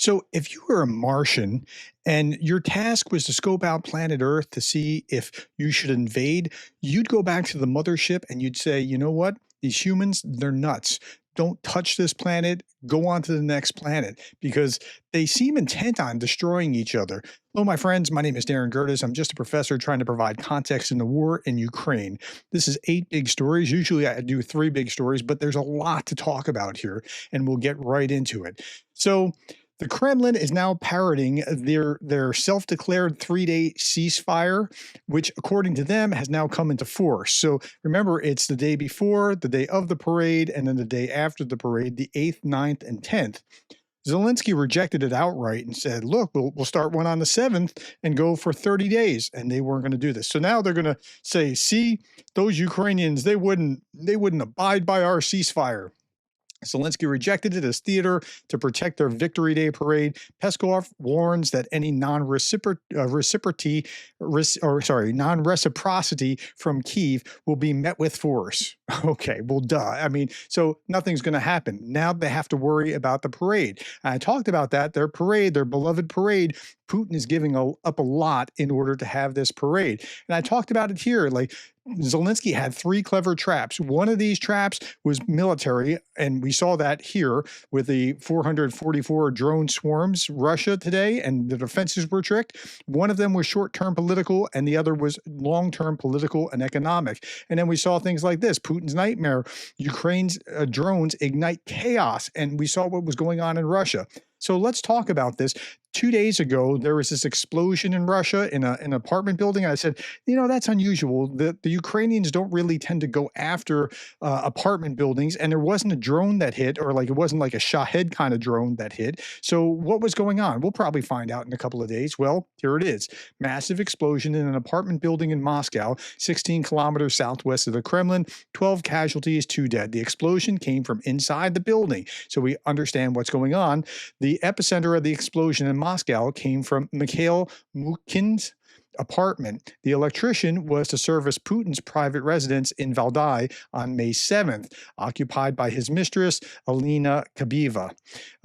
So, if you were a Martian and your task was to scope out planet Earth to see if you should invade, you'd go back to the mothership and you'd say, you know what? These humans, they're nuts. Don't touch this planet. Go on to the next planet because they seem intent on destroying each other. Hello, my friends. My name is Darren Gerdes. I'm just a professor trying to provide context in the war in Ukraine. This is 8 big stories. Usually I do 3 big stories, but there's a lot to talk about here, and we'll get right into it. So, the Kremlin is now parroting their self-declared 3-day ceasefire, which, according to them, has now come into force. So remember, it's the day before, the day of the parade, and then the day after the parade, the 8th, 9th, and 10th. Zelensky rejected it outright and said, look, we'll start one on the 7th and go for 30 days. And they weren't going to do this. So now they're going to say, see, those Ukrainians, they wouldn't abide by our ceasefire. Zelensky rejected it as theater to protect their Victory Day parade. Peskov warns that any non-reciprocity from Kyiv will be met with force. Okay, well, duh. I mean, so nothing's going to happen. Now they have to worry about the parade. And I talked about that. Their parade, their beloved parade, Putin is giving up a lot in order to have this parade. And I talked about it here. Like, Zelensky had 3 clever traps. One of these traps was military, and we saw that here with the 444 drone swarms Russia today, and the defenses were tricked. One of them was short-term political, and the other was long-term political and economic. And then we saw things like this: Putin's nightmare, Ukraine's drones ignite chaos, and we saw what was going on in Russia. So let's talk about this. 2 days ago, there was this explosion in Russia in an apartment building. I said, you know, that's unusual. The Ukrainians don't really tend to go after apartment buildings, and there wasn't a drone that hit, or like it wasn't like a Shahed kind of drone that hit. So what was going on? We'll probably find out in a couple of days. Well, here it is. Massive explosion in an apartment building in Moscow, 16 kilometers southwest of the Kremlin, 12 casualties, 2 dead. The explosion came from inside the building, so we understand what's going on. The epicenter of the explosion in Moscow came from Mikhail Mukin's apartment. The electrician was to service Putin's private residence in Valdai on May 7th, occupied by his mistress, Alina Kabieva.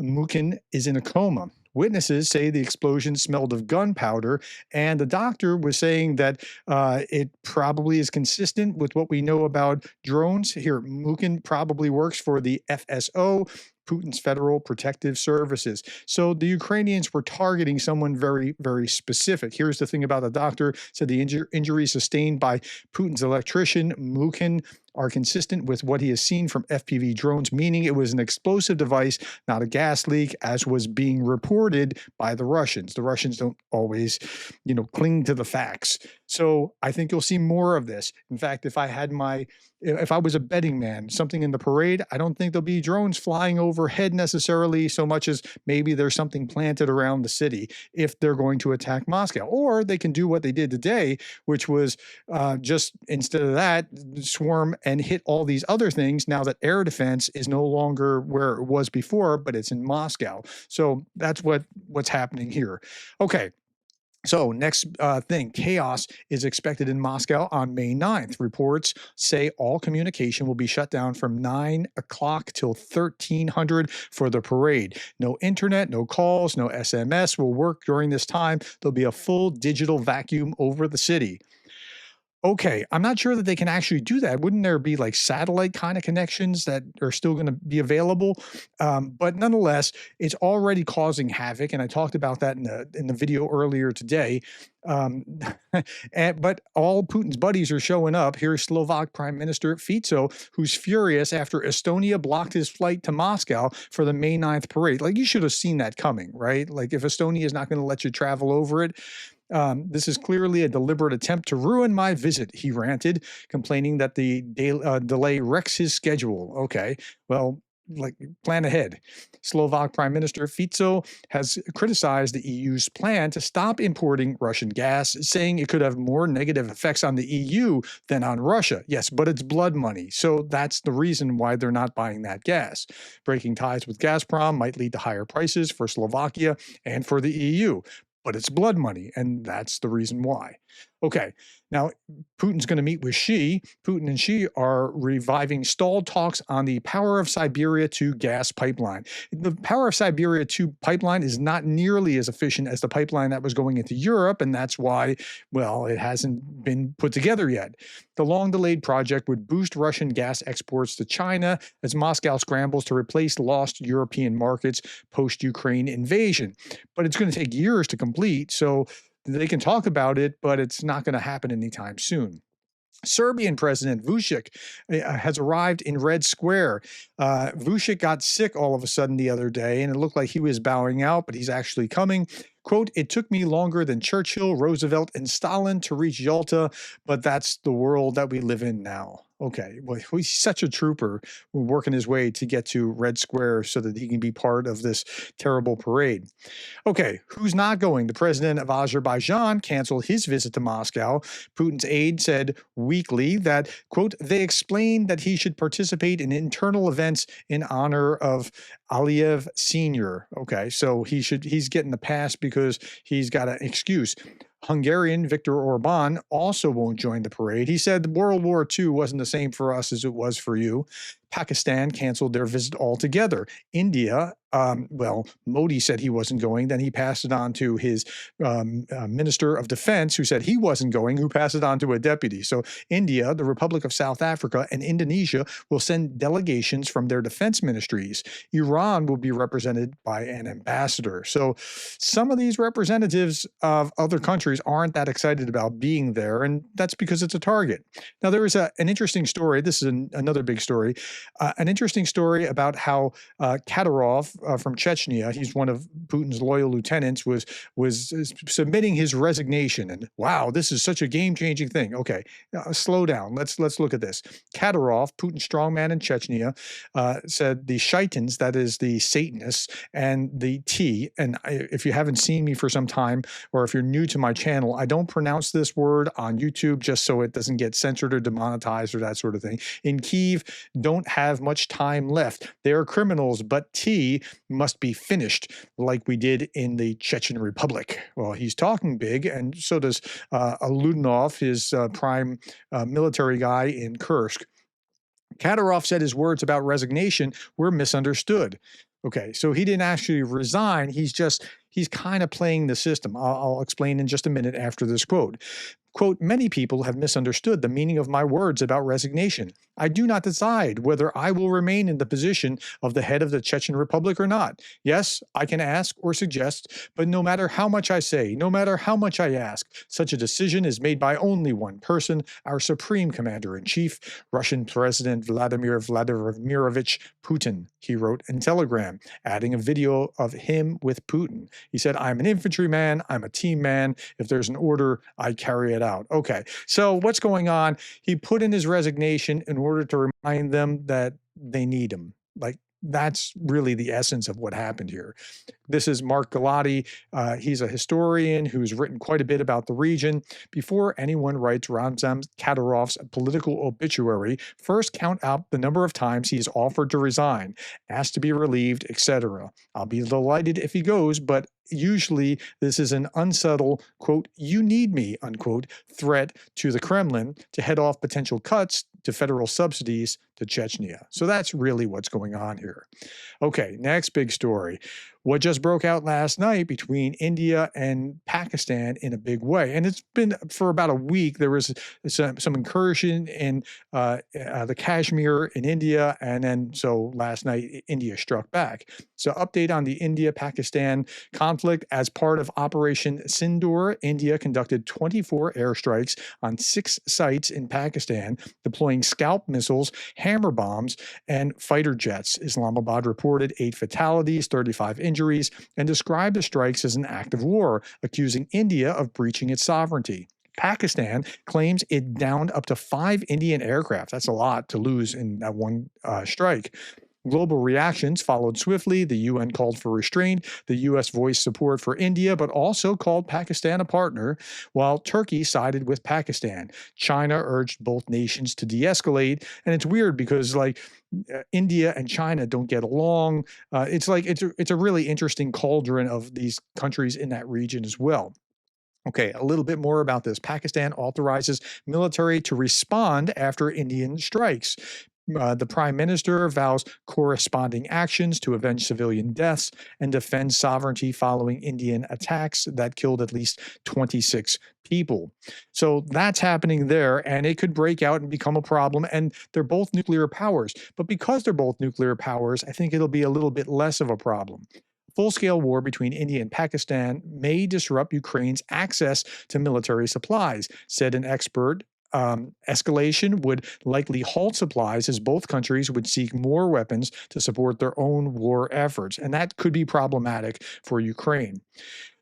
Mukin is in a coma. Witnesses say the explosion smelled of gunpowder, and the doctor was saying that it probably is consistent with what we know about drones. Here, Mukin probably works for the FSO, Putin's Federal Protective Services. So the Ukrainians were targeting someone very, very specific. Here's the thing about the doctor. Said the injuries sustained by Putin's electrician, Mukin, are consistent with what he has seen from FPV drones, meaning it was an explosive device, not a gas leak, as was being reported by the Russians. The Russians don't always, cling to the facts. So I think you'll see more of this. In fact, if I was a betting man, something in the parade, I don't think there'll be drones flying overhead necessarily so much as maybe there's something planted around the city if they're going to attack Moscow. Or they can do what they did today, which was just instead of that, swarm and hit all these other things now that air defense is no longer where it was before, but it's in Moscow. So that's what's happening here. Okay. So next thing, chaos is expected in Moscow on May 9th. Reports say all communication will be shut down from 9 o'clock till 1300 for the parade. No internet, no calls, no SMS will work during this time. There'll be a full digital vacuum over the city. Okay, I'm not sure that they can actually do that. Wouldn't there be like satellite kind of connections that are still going to be available? But nonetheless, it's already causing havoc, and I talked about that in the video earlier today. But all Putin's buddies are showing up. Here's Slovak Prime Minister Fico, who's furious after Estonia blocked his flight to Moscow for the May 9th parade. Like, you should have seen that coming, right? Like, if Estonia is not going to let you travel over it, this is clearly a deliberate attempt to ruin my visit, he ranted, complaining that the delay wrecks his schedule. Okay, well, plan ahead. Slovak Prime Minister Fico has criticized the EU's plan to stop importing Russian gas, saying it could have more negative effects on the EU than on Russia. Yes, but it's blood money, so that's the reason why they're not buying that gas. Breaking ties with Gazprom might lead to higher prices for Slovakia and for the EU. But it's blood money, and that's the reason why. Okay, now Putin's going to meet with Xi. Putin and Xi are reviving stalled talks on the Power of Siberia 2 gas pipeline. The Power of Siberia 2 pipeline is not nearly as efficient as the pipeline that was going into Europe, and that's why, well, it hasn't been put together yet. The long delayed project would boost Russian gas exports to China as Moscow scrambles to replace lost European markets post Ukraine invasion. But it's going to take years to complete, so they can talk about it, but it's not going to happen anytime soon. Serbian President Vucic has arrived in Red Square. Vucic got sick all of a sudden the other day, and it looked like he was bowing out, but he's actually coming. Quote, "It took me longer than Churchill, Roosevelt, and Stalin to reach Yalta, but that's the world that we live in now." Okay, well, he's such a trooper working his way to get to Red Square so that he can be part of this terrible parade. Okay, who's not going? The president of Azerbaijan canceled his visit to Moscow. Putin's aide said weekly that, quote, "they explained that he should participate in internal events in honor of Aliyev Sr." Okay, so he's getting the pass because he's got an excuse. Hungarian Viktor Orban also won't join the parade. He said World War II wasn't the same for us as it was for you. Pakistan canceled their visit altogether. India, well, Modi said he wasn't going. Then he passed it on to his Minister of Defense, who said he wasn't going, who passed it on to a deputy. So India, the Republic of South Africa, and Indonesia will send delegations from their defense ministries. Iran will be represented by an ambassador. So some of these representatives of other countries aren't that excited about being there, and that's because it's a target. Now, there is an interesting story. This is another big story. An interesting story about how Kadyrov from Chechnya, he's one of Putin's loyal lieutenants, was submitting his resignation. And wow, this is such a game-changing thing. Okay, slow down. Let's look at this. Kadyrov, Putin's strongman in Chechnya, said the Shaitans, that is the Satanists, and the T. And if you haven't seen me for some time, or if you're new to my channel, I don't pronounce this word on YouTube just so it doesn't get censored or demonetized or that sort of thing. In Kyiv, don't have much time left. They are criminals, but T must be finished, like we did in the Chechen Republic. Well, he's talking big, and so does Ludinov, his prime military guy in Kursk. Kadyrov said his words about resignation were misunderstood. Okay, so he didn't actually resign. He's kind of playing the system. I'll explain in just a minute after this quote. Quote, "Many people have misunderstood the meaning of my words about resignation. I do not decide whether I will remain in the position of the head of the Chechen Republic or not. Yes, I can ask or suggest, but no matter how much I say, no matter how much I ask, such a decision is made by only one person, our Supreme Commander-in-Chief, Russian President Vladimir Vladimirovich Putin," he wrote in Telegram, adding a video of him with Putin. He said, "I'm an infantryman, I'm a team man. If there's an order, I carry it out." Okay, so what's going on? He put in his resignation in order to remind them that they need him. Like, that's really the essence of what happened here. This is Mark Galati. He's a historian who's written quite a bit about the region. Before anyone writes Ramzan Kadyrov's political obituary, first count out the number of times he's offered to resign, asked to be relieved, etc. I'll be delighted if he goes, but usually this is an unsubtle, quote, "you need me," unquote, threat to the Kremlin to head off potential cuts to federal subsidies to Chechnya. So that's really what's going on here. Okay, next big story. What just broke out last night between India and Pakistan in a big way. And it's been for about a week. There was some incursion in the Kashmir in India. And then so last night, India struck back. So update on the India-Pakistan conflict. As part of Operation Sindoor, India conducted 24 airstrikes on 6 sites in Pakistan, deploying scalp missiles, hammer bombs, and fighter jets. Islamabad reported 8 fatalities, 35 injuries, and described the strikes as an act of war, accusing India of breaching its sovereignty. Pakistan claims it downed up to 5 Indian aircraft. That's a lot to lose in that one strike. Global reactions followed swiftly. The UN called for restraint. The U.S. voiced support for India, but also called Pakistan a partner, while Turkey sided with Pakistan. China urged both nations to de-escalate. And it's weird because, like, India and China don't get along. It's a really interesting cauldron of these countries in that region as well. Okay, a little bit more about this. Pakistan authorizes military to respond after Indian strikes. The prime minister vows corresponding actions to avenge civilian deaths and defend sovereignty following Indian attacks that killed at least 26 people. So that's happening there, and it could break out and become a problem. And they're both nuclear powers. But because they're both nuclear powers, I think it'll be a little bit less of a problem. Full-scale war between India and Pakistan may disrupt Ukraine's access to military supplies, said an expert. Escalation would likely halt supplies as both countries would seek more weapons to support their own war efforts, and that could be problematic for Ukraine.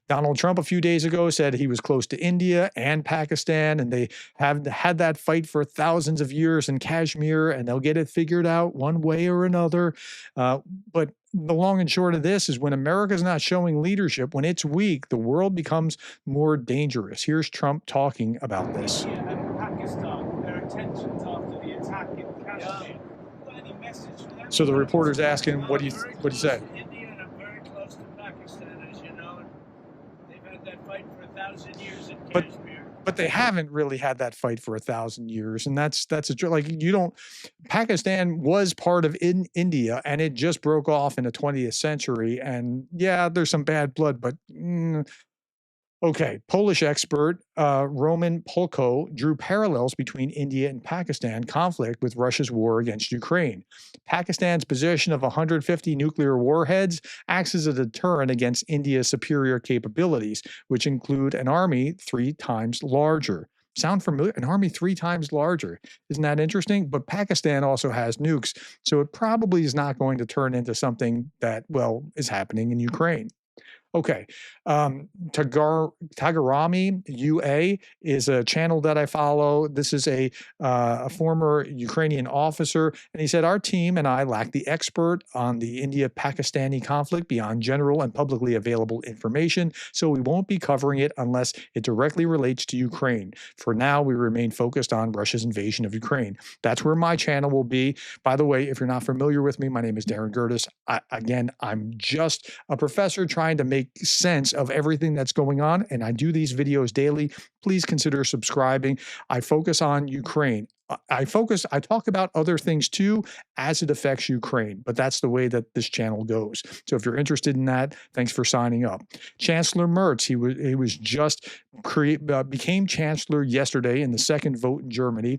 Donald Trump a few days ago said he was close to India and Pakistan, and they have had that fight for thousands of years in Kashmir, and they'll get it figured out one way or another. But the long and short of this is when America's not showing leadership, when it's weak, the world becomes more dangerous. Here's Trump talking about this. India and Pakistan, their tensions after the attack in Kashmir. Got any message for them? So the reporter's asking, what do you say? India and I'm very close to Pakistan, as you know. They've had that fight for 1,000 years in Kashmir. But they haven't really had that fight for 1,000 years, and that's like you don't. Pakistan was part of India, and it just broke off in the 20th century. And yeah, there's some bad blood, but okay. Polish expert Roman Polko drew parallels between India and Pakistan conflict with Russia's war against Ukraine. Pakistan's possession of 150 nuclear warheads acts as a deterrent against India's superior capabilities, which include an army 3 times larger. Sound familiar? An army 3 times larger. Isn't that interesting? But Pakistan also has nukes, so it probably is not going to turn into something that, well, is happening in Ukraine. Okay. Tagarami UA is a channel that I follow. This is a former Ukrainian officer, and he said, our team and I lack the expert on the India-Pakistani conflict beyond general and publicly available information, so we won't be covering it unless it directly relates to Ukraine. For now, we remain focused on Russia's invasion of Ukraine. That's where my channel will be. By the way, if you're not familiar with me, my name is Darren Gerdes. Again, I'm just a professor trying to make sense of everything that's going on, and I do these videos daily. Please consider subscribing. I focus on Ukraine. I talk about other things too as it affects Ukraine, but that's the way that this channel goes. So if you're interested in that, thanks for signing up. Chancellor Merz, he was just became chancellor yesterday in the second vote in Germany,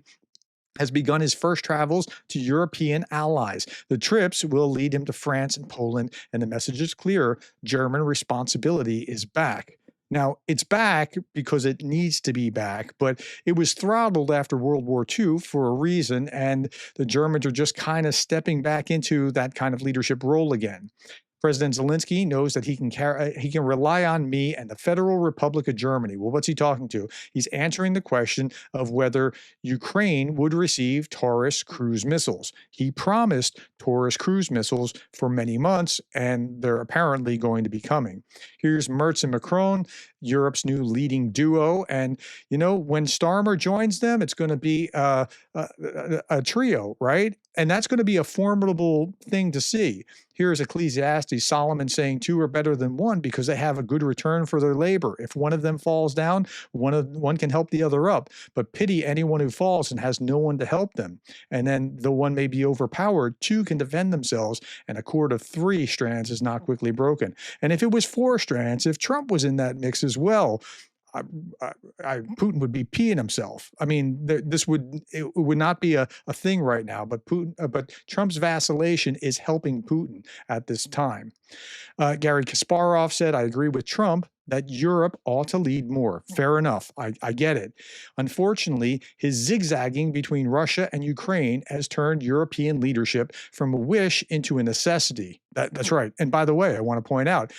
has begun his first travels to European allies. The trips will lead him to France and Poland, and the message is clear: German responsibility is back. Now, it's back because it needs to be back, but it was throttled after World War II for a reason, and the Germans are just kind of stepping back into that kind of leadership role again. President Zelensky knows that he can rely on me and the Federal Republic of Germany. Well, what's he talking to? He's answering the question of whether Ukraine would receive Taurus cruise missiles. He promised Taurus cruise missiles for many months, and they're apparently going to be coming. Here's Merz and Macron, Europe's new leading duo, and you know, when Starmer joins them, it's going to be a trio, right? And that's going to be a formidable thing to see. Here's Ecclesiastes, Solomon saying 2 are better than 1 because they have a good return for their labor. If one of them falls down, one can help the other up. But pity anyone who falls and has no one to help them. And then the one may be overpowered, 2 can defend themselves, and a cord of 3 strands is not quickly broken. And if it was 4 strands, if Trump was in that mix as well, Putin would be peeing himself. I mean, it would not be a thing right now, but Trump's vacillation is helping Putin at this time. Gary Kasparov said, I agree with Trump that Europe ought to lead more. Fair enough. I get it. Unfortunately, his zigzagging between Russia and Ukraine has turned European leadership from a wish into a necessity. That's right. And by the way, I want to point out,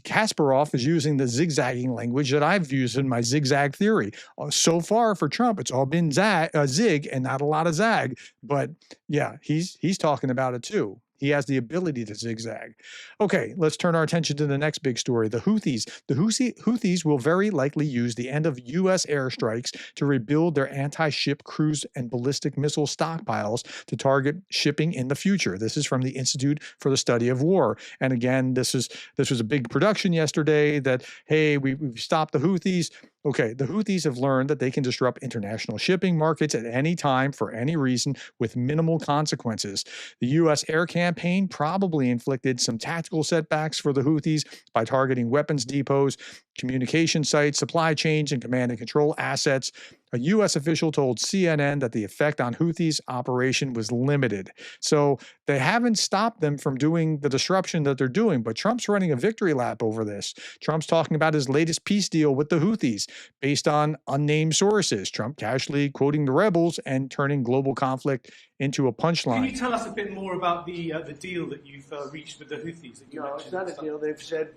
Kasparov is using the zigzagging language that I've used in my zigzag theory. So far for Trump, it's all been zig and not a lot of zag. But yeah, he's talking about it too. He has the ability to zigzag. Okay, let's turn our attention to the next big story, the Houthis. The Houthis will very likely use the end of U.S. airstrikes to rebuild their anti-ship cruise and ballistic missile stockpiles to target shipping in the future. This is from the Institute for the Study of War. And again, this was a big production yesterday that, hey, we've stopped the Houthis. Okay, the Houthis have learned that they can disrupt international shipping markets at any time for any reason with minimal consequences. The U.S. air campaign probably inflicted some tactical setbacks for the Houthis by targeting weapons depots, communication sites, supply chains, and command and control assets. A U.S. official told CNN that the effect on Houthis' operation was limited. So they haven't stopped them from doing the disruption that they're doing, but Trump's running a victory lap over this. Trump's talking about his latest peace deal with the Houthis based on unnamed sources. Trump casually quoting the rebels and turning global conflict into a punchline. Can you tell us a bit more about the deal that you've reached with the Houthis? That you No, it's not a deal. They've said,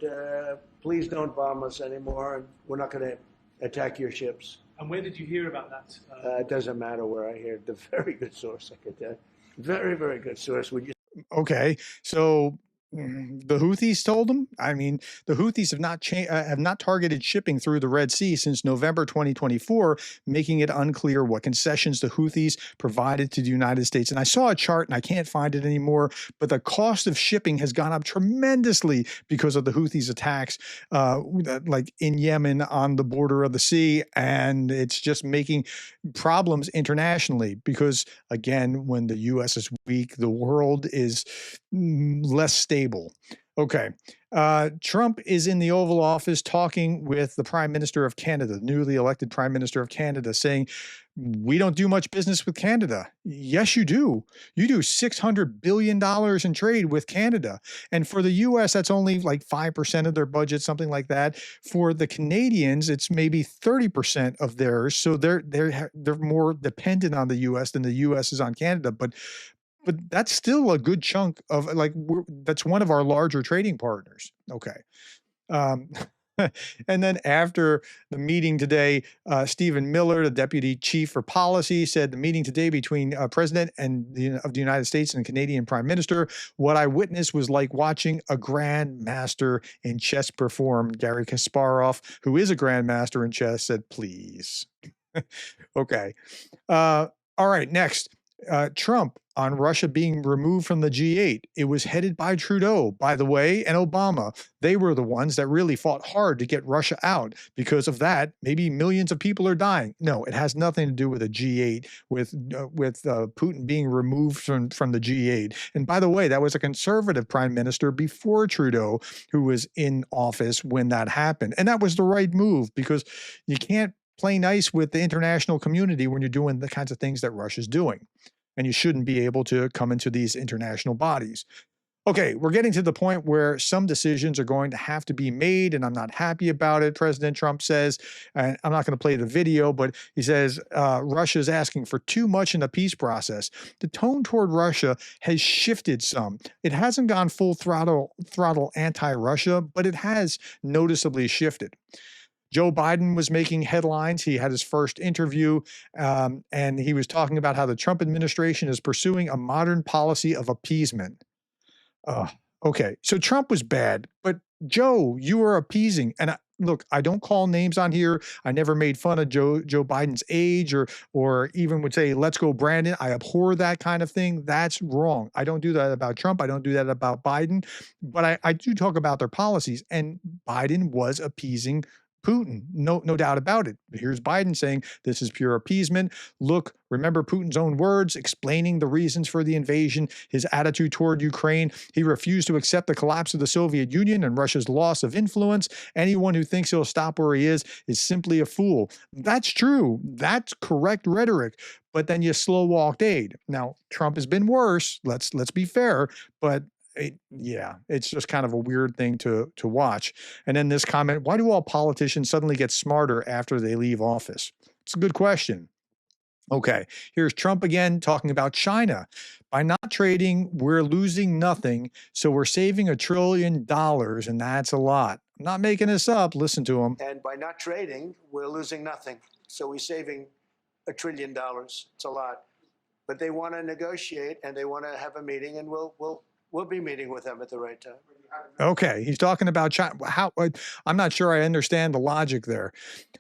please don't bomb us anymore, and we're not going to attack your ships. And where did you hear about that? It doesn't matter where I hear it. The very good source, I could tell you. Very, very good source. Would you? Okay, so the Houthis told them. I mean, the Houthis have not targeted shipping through the Red Sea since November 2024, making it unclear what concessions the Houthis provided to the United States. And I saw a chart, and I can't find it anymore, but the cost of shipping has gone up tremendously because of the Houthis' attacks, like in Yemen on the border of the sea, and it's just making problems internationally because, again, when the U.S. is weak, the world is less stable. Okay. Trump is in the Oval Office talking with the Prime Minister of Canada, the newly elected Prime Minister of Canada, saying, we don't do much business with Canada. Yes, you do. You do $600 billion in trade with Canada. And for the U.S., that's only like 5% of their budget, something like that. For the Canadians, it's maybe 30% of theirs. So they're more dependent on the U.S. than the U.S. is on Canada. But that's still a good chunk of that's one of our larger trading partners. Okay. And then after the meeting today, Stephen Miller, the deputy chief for policy, said the meeting today between President of the United States and Canadian Prime Minister, what I witnessed was like watching a grandmaster in chess perform. Garry Kasparov, who is a grandmaster in chess, said, please. Okay. All right. Next. Trump on Russia being removed from the G8. It was headed by Trudeau, by the way, and Obama. They were the ones that really fought hard to get Russia out. Because of that, maybe millions of people are dying. No, it has nothing to do with a G8, with Putin being removed from the G8. And by the way, that was a conservative prime minister before Trudeau who was in office when that happened. And that was the right move because you can't play nice with the international community when you're doing the kinds of things that Russia's doing. And you shouldn't be able to come into these international bodies. Okay, we're getting to the point where some decisions are going to have to be made, and I'm not happy about it, President Trump says. And I'm not going to play the video, but he says Russia is asking for too much in the peace process. The tone toward Russia has shifted some. It hasn't gone full throttle anti-Russia, but it has noticeably shifted. Joe Biden was making headlines. He had his first interview, and he was talking about how the Trump administration is pursuing a modern policy of appeasement. Okay, so Trump was bad, but Joe, you were appeasing. And look, I don't call names on here. I never made fun of Joe Biden's age or even would say, let's go Brandon. I abhor that kind of thing. That's wrong. I don't do that about Trump. I don't do that about Biden. But I do talk about their policies. And Biden was appeasing Putin, no doubt about it. But here's Biden saying this is pure appeasement. Look, remember Putin's own words, explaining the reasons for the invasion, his attitude toward Ukraine. He refused to accept the collapse of the Soviet Union and Russia's loss of influence. Anyone who thinks he'll stop where he is simply a fool. That's true. That's correct rhetoric. But then you slow walked aid. Now, Trump has been worse. Let's be fair, but it's just kind of a weird thing to watch. And then this comment, why do all politicians suddenly get smarter after they leave office? It's a good question. Okay, here's Trump again talking about China. By not trading, we're losing nothing, so we're saving $1 trillion, and that's a lot. I'm not making this up. Listen to him. And by not trading, we're losing nothing, so we're saving $1 trillion. It's a lot. But they want to negotiate, and they want to have a meeting, and we'll be meeting with them at the right time. Okay, he's talking about China. I'm not sure I understand the logic there.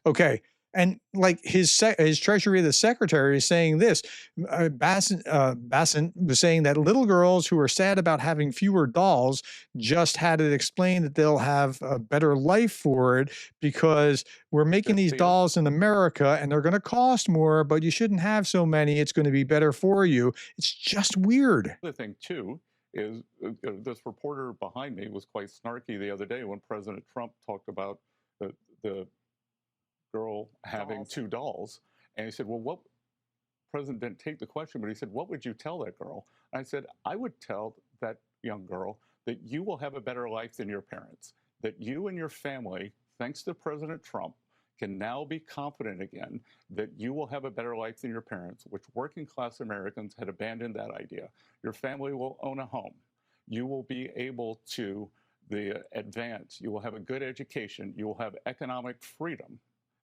Okay, And like his Treasury of the Secretary is saying this. Basant was saying that little girls who are sad about having fewer dolls just had it explained that they'll have a better life for it because we're making these dolls in America and they're going to cost more, but you shouldn't have so many. It's going to be better for you. It's just weird. The thing too is this reporter behind me was quite snarky the other day when President Trump talked about the girl having two dolls, and he said, well, what president didn't take the question, but he said, what would you tell that girl? And I said, I would tell that young girl that you will have a better life than your parents, that you and your family, thanks to President Trump, can now be confident again that you will have a better life than your parents, which working class Americans had abandoned that idea. Your family will own a home. You will be able to advance. You will have a good education. You will have economic freedom.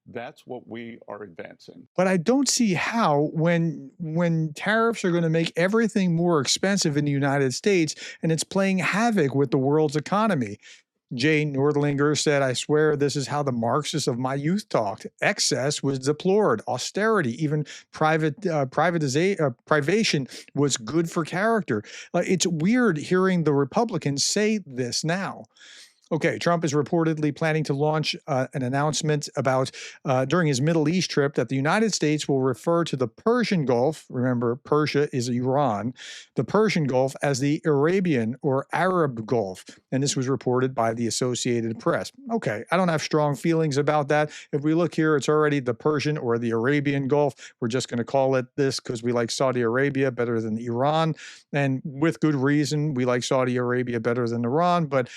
That's what we are advancing. But I don't see how when tariffs are going to make everything more expensive in the United States and it's playing havoc with the world's economy. Jay Nordlinger said, I swear this is how the Marxists of my youth talked. Excess was deplored. Austerity, even privation was good for character. It's weird hearing the Republicans say this now. Okay, Trump is reportedly planning to launch an announcement about during his Middle East trip that the United States will refer to the Persian Gulf, remember Persia is Iran, the Persian Gulf as the Arabian or Arab Gulf. And this was reported by the Associated Press. Okay, I don't have strong feelings about that. If we look here, it's already the Persian or the Arabian Gulf. We're just going to call it this because we like Saudi Arabia better than Iran. And with good reason, we like Saudi Arabia better than Iran. But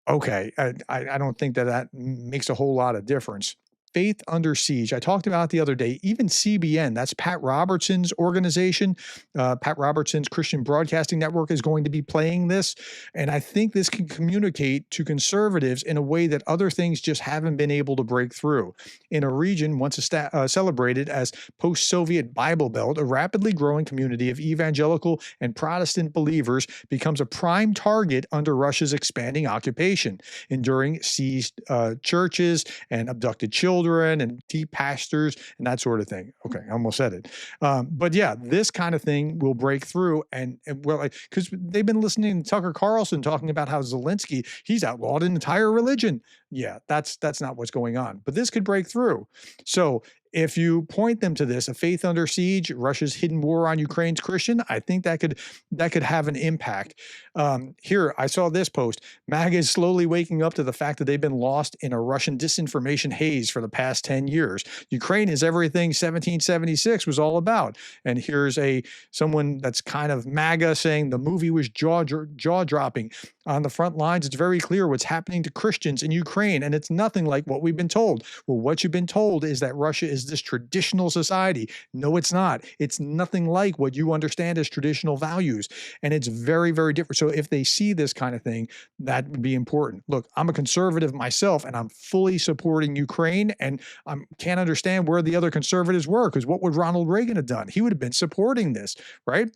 okay, I don't think that makes a whole lot of difference. Faith under siege. I talked about it the other day. Even CBN, that's Pat Robertson's organization, Pat Robertson's Christian Broadcasting Network is going to be playing this. And I think this can communicate to conservatives in a way that other things just haven't been able to break through. In a region once celebrated as post-Soviet Bible Belt, a rapidly growing community of evangelical and Protestant believers becomes a prime target under Russia's expanding occupation, enduring seized churches and abducted children and deep pastors and that sort of thing. Okay, I almost said it. But yeah, this kind of thing will break through. And well, because they've been listening to Tucker Carlson talking about how Zelensky, he's outlawed an entire religion. Yeah, that's not what's going on. But this could break through. So if you point them to this, a faith under siege, Russia's hidden war on Ukraine's Christian, I think that could have an impact. Here, I saw this post. MAGA is slowly waking up to the fact that they've been lost in a Russian disinformation haze for the past 10 years. Ukraine is everything 1776 was all about. And here's someone that's kind of MAGA saying the movie was jaw-dropping. On the front lines, it's very clear what's happening to Christians in Ukraine, and it's nothing like what we've been told. Well, what you've been told is that Russia is this traditional society. No, it's not. It's nothing like what you understand as traditional values, and it's very, very different. So if they see this kind of thing, that would be important. Look, I'm a conservative myself, and I'm fully supporting Ukraine, and I can't understand where the other conservatives were, because what would Ronald Reagan have done? He would have been supporting this, right?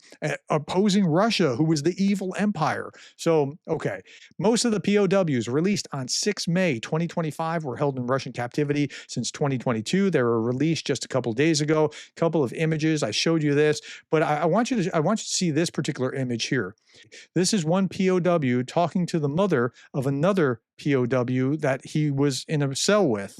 Opposing Russia, who was the evil empire. So, okay, most of the POWs released on 6 May 2025 were held in Russian captivity since 2022. They were released just a couple days ago. A couple of images. I showed you this, but I want you to see this particular image here. This is one POW talking to the mother of another POW that he was in a cell with.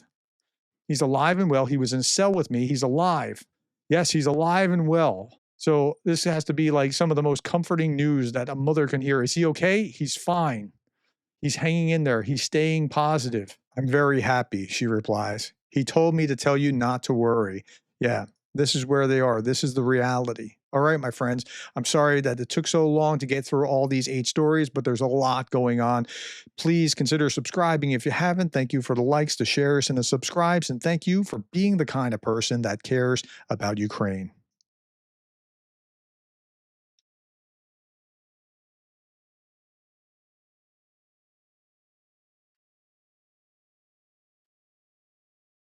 He's alive and well. He was in a cell with me. He's alive. Yes, he's alive and well. So this has to be like some of the most comforting news that a mother can hear. Is he okay? He's fine. He's hanging in there. He's staying positive. I'm very happy, she replies. He told me to tell you not to worry. Yeah, this is where they are. This is the reality. All right, my friends, I'm sorry that it took so long to get through all these 8 stories, but there's a lot going on. Please consider subscribing if you haven't. Thank you for the likes, the shares, and the subscribes, and thank you for being the kind of person that cares about Ukraine.